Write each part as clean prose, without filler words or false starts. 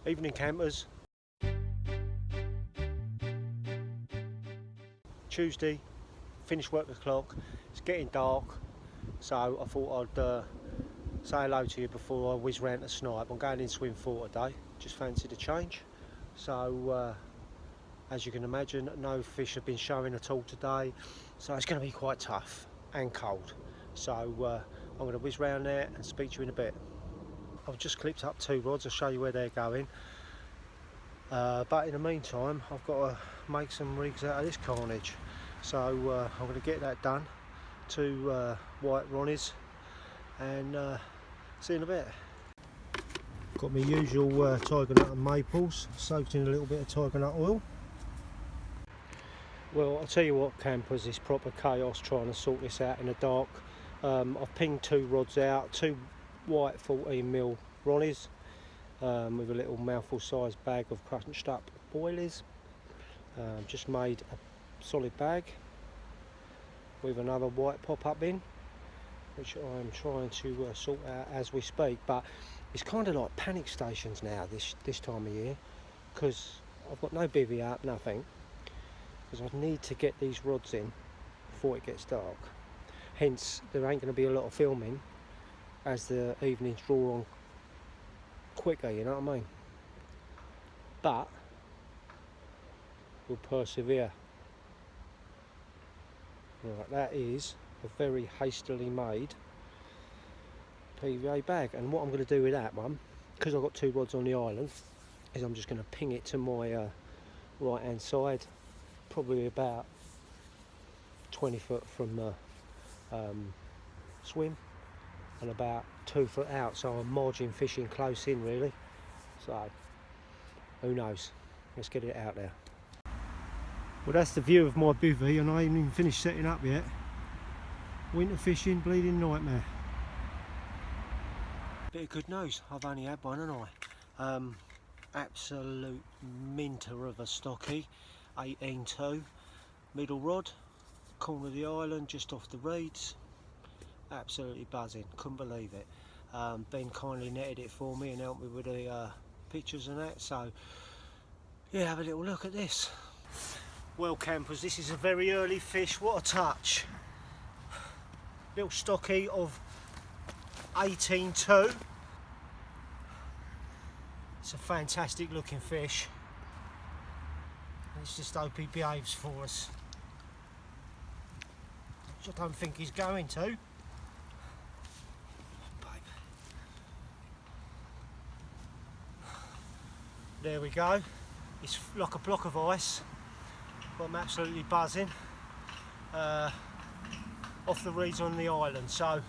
Evening campers. Tuesday, finished work o'clock, it's getting dark, so I thought I'd say hello to you before I whiz round to Snipe. I'm going in swim 4 today, just fancied a change. So as you can imagine, no fish have been showing at all today, so it's going to be quite tough and cold. So I'm going to whiz round there and speak to you in a bit. I've just clipped up 2 rods, I'll show you where they're going. But in the meantime, I've got to make some rigs out of this carnage. So I'm going to get that done. 2 white Ronnies, and see you in a bit. Got my usual tiger nut and maples, soaked in a little bit of tiger nut oil. Well, I'll tell you what, campers, it's proper chaos trying to sort this out in the dark. I've pinged 2 rods out, 2 white 14mm Ronnies, with a little mouthful sized bag of crunched up boilies. Just made a solid bag with another white pop-up in, which I'm trying to sort out as we speak. But it's kind of like panic stations now this time of year, because I've got no bivvy up, nothing, because I need to get these rods in before it gets dark. Hence there ain't going to be a lot of filming as the evenings draw on quicker, you know what I mean? But we'll persevere. Right, that is a very hastily made PVA bag, and what I'm going to do with that one, because I've got 2 rods on the island, is I'm just going to ping it to my right hand side, probably about 20 foot from the swim and about 2 foot out, so I'm margin fishing close in really. So who knows, let's get it out there. Well, that's the view of my bivvy, and I haven't even finished setting up yet. Winter fishing, bleeding nightmare. Bit of good news, I've only had one, haven't I? Absolute minter of a stocky, 18.2, middle rod, corner of the island, just off the reeds. Absolutely buzzing, couldn't believe it. Ben kindly netted it for me and helped me with the pictures and that, so yeah, have a little look at this. Well, campers, this is a very early fish. What a touch. Little stocky of 18.2. It's a fantastic looking fish. Let's just hope he behaves for us, which I don't think he's going to. There we go. It's like a block of ice, but I'm absolutely buzzing. Off the reeds on the island, so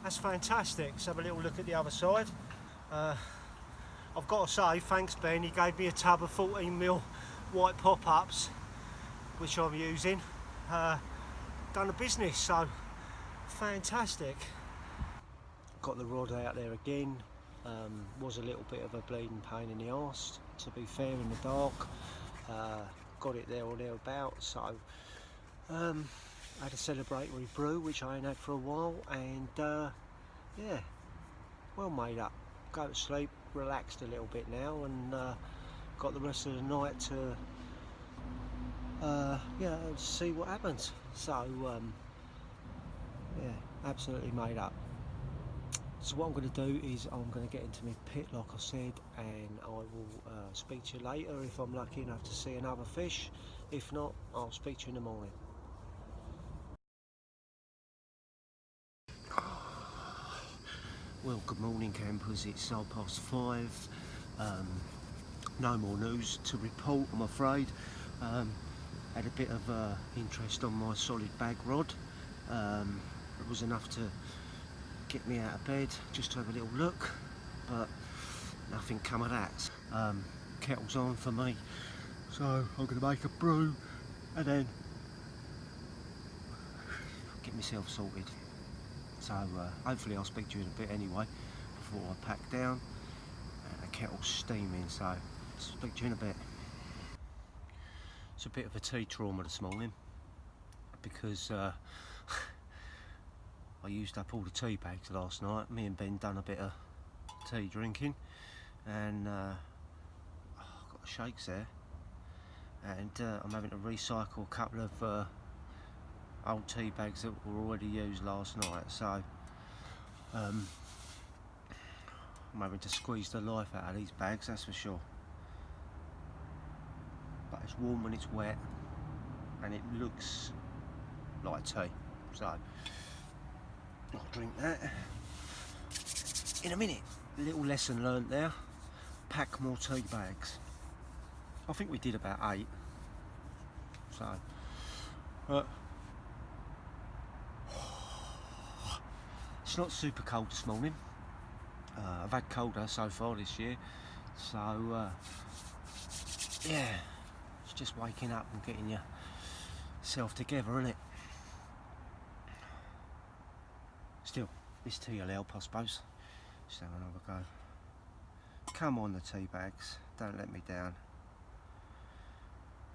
that's fantastic. Let's have a little look at the other side. I've got to say, thanks Ben, he gave me a tub of 14mm white pop-ups, which I'm using. Done the business, so fantastic. Got the rod out there again. Was a little bit of a bleeding pain in the arse, to be fair, in the dark. Got it there or thereabouts, so had a celebratory brew, which I ain't had for a while, and yeah, well made up. Go to sleep, relaxed a little bit now, and got the rest of the night to yeah, see what happens. So yeah, absolutely made up. So what I'm going to do is I'm going to get into my pit, like I said, and I will speak to you later if I'm lucky enough to see another fish. If not, I'll speak to you in the morning. Well, good morning campers, it's 5:30. No more news to report, I'm afraid. Had a bit of interest on my solid bag rod. It was enough to get me out of bed just to have a little look, but nothing come of that. Kettle's on for me, so I'm going to make a brew and then get myself sorted. So hopefully I'll speak to you in a bit anyway, before I pack down. The kettle's steaming, so I'll speak to you in a bit. It's a bit of a tea trauma this morning, because I used up all the tea bags last night. Me and Ben done a bit of tea drinking, and lot of shakes there, and I'm having to recycle a couple of old tea bags that were already used last night, so I'm having to squeeze the life out of these bags, that's for sure. But it's warm when it's wet, and it looks like tea, so I'll drink that in a minute. Little lesson learnt there: pack more tea bags. I think we did about 8, so it's not super cold this morning. I've had colder so far this year, so yeah, it's just waking up and getting yourself together, isn't it? Still, this tea will help, I suppose. Just have another go. Come on, the tea bags, don't let me down.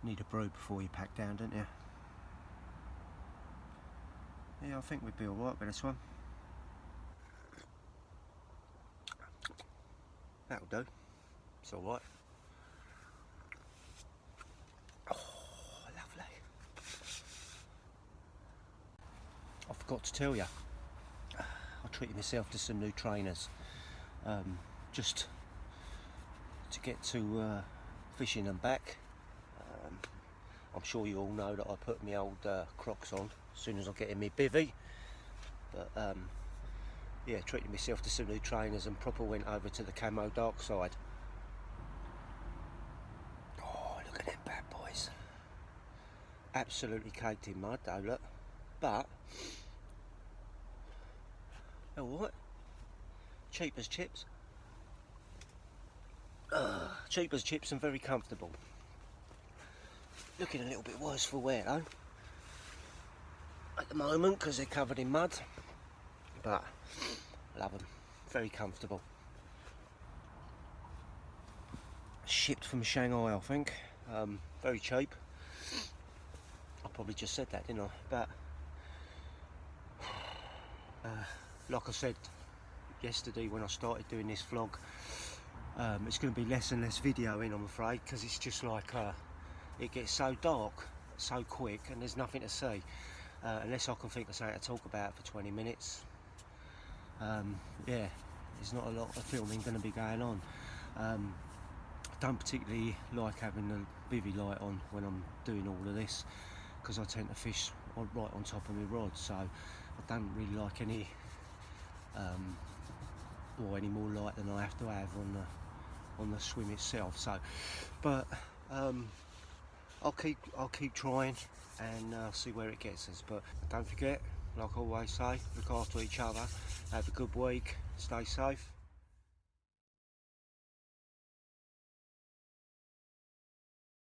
Need a brew before you pack down, don't you? Yeah, I think we'd be alright with this one. That'll do. It's alright. Oh, lovely. I forgot to tell you, I treated myself to some new trainers. Just to get to fishing and back. I'm sure you all know that I put my old Crocs on as soon as I get in my bivvy. But yeah, treated myself to some new trainers and proper went over to the camo dark side. Oh, look at them bad boys. Absolutely caked in mud though, look. But they're alright. Cheap as chips. Cheap as chips and very comfortable. Looking a little bit worse for wear though at the moment because they're covered in mud, but I love them. Very comfortable. Shipped from Shanghai, I think. Very cheap. I probably just said that, didn't I? But like I said yesterday when I started doing this vlog, it's going to be less and less videoing, I'm afraid, because it's just like it gets so dark so quick and there's nothing to see unless I can think of something to talk about for 20 minutes. Yeah, there's not a lot of filming going to be going on. I don't particularly like having the bivvy light on when I'm doing all of this because I tend to fish right on top of my rod, so I don't really like any any more light than I have to have on the swim itself. So, but I'll keep trying and see where it gets us. But don't forget, like I always say, look after each other. Have a good week. Stay safe.